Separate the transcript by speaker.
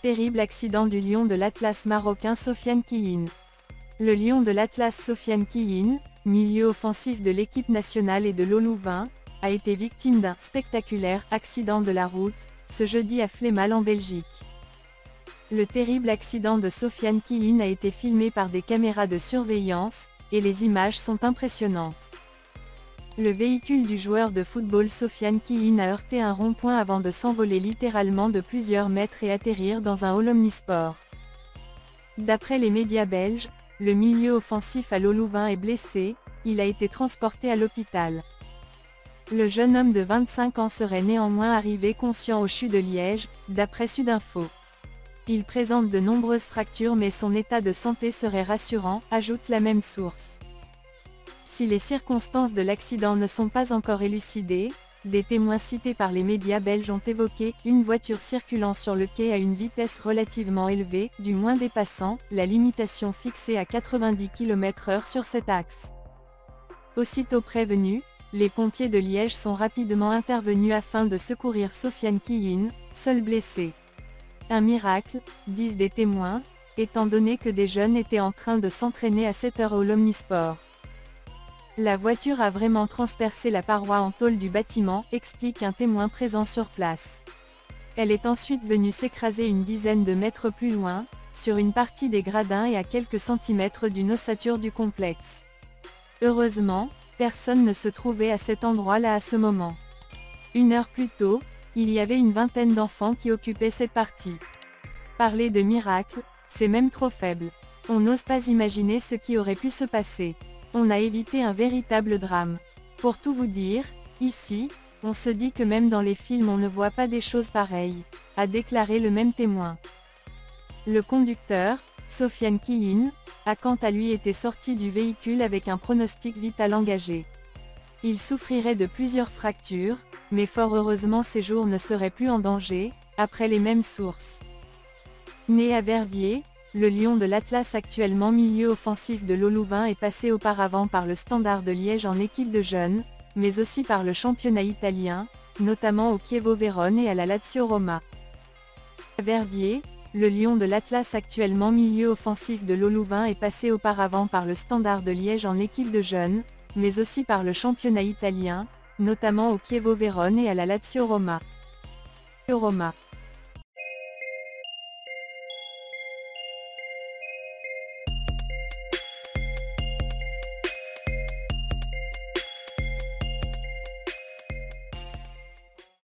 Speaker 1: Terrible accident du lion de l'Atlas marocain Sofiane Kiyine. Le lion de l'Atlas Sofiane Kiyine, milieu offensif de l'équipe nationale et de l'Eau Louvain, a été victime d'un spectaculaire accident de la route, ce jeudi à Flémal en Belgique. Le terrible accident de Sofiane Kiyine a été filmé par des caméras de surveillance, et les images sont impressionnantes. Le véhicule du joueur de football Sofiane Kiyine a heurté un rond-point avant de s'envoler littéralement de plusieurs mètres et atterrir dans un hall omnisport. D'après les médias belges, le milieu offensif à l'Eau Louvain est blessé, il a été transporté à l'hôpital. Le jeune homme de 25 ans serait néanmoins arrivé conscient au CHU de Liège, d'après Sudinfo. Il présente de nombreuses fractures mais son état de santé serait rassurant, ajoute la même source. Si les circonstances de l'accident ne sont pas encore élucidées, des témoins cités par les médias belges ont évoqué une voiture circulant sur le quai à une vitesse relativement élevée, du moins dépassant la limitation fixée à 90 km/h sur cet axe. Aussitôt prévenus, les pompiers de Liège sont rapidement intervenus afin de secourir Sofiane Kiyine, seul blessé. Un miracle, disent des témoins, étant donné que des jeunes étaient en train de s'entraîner à cette heure au l'Omnisport. La voiture a vraiment transpercé la paroi en tôle du bâtiment, explique un témoin présent sur place. Elle est ensuite venue s'écraser une dizaine de mètres plus loin, sur une partie des gradins et à quelques centimètres d'une ossature du complexe. Heureusement, personne ne se trouvait à cet endroit-là à ce moment. Une heure plus tôt, il y avait une vingtaine d'enfants qui occupaient cette partie. Parler de miracle, c'est même trop faible. On n'ose pas imaginer ce qui aurait pu se passer. On a évité un véritable drame. Pour tout vous dire, ici, on se dit que même dans les films on ne voit pas des choses pareilles, a déclaré le même témoin. Le conducteur, Sofiane Kiyine, a quant à lui été sorti du véhicule avec un pronostic vital engagé. Il souffrirait de plusieurs fractures, mais fort heureusement ses jours ne seraient plus en danger, après les mêmes sources. Né à Verviers, le lion de l'Atlas actuellement milieu offensif de l'Eau Louvain est passé auparavant par le Standard de Liège en équipe de jeunes, mais aussi par le championnat italien, notamment au Chievo Vérone et à la Lazio Roma. À Verviers, le lion de l'Atlas actuellement milieu offensif de l'Eau Louvain est passé auparavant par le Standard de Liège en équipe de jeunes, mais aussi par le championnat italien, notamment au Chievo Vérone et à la Lazio Roma.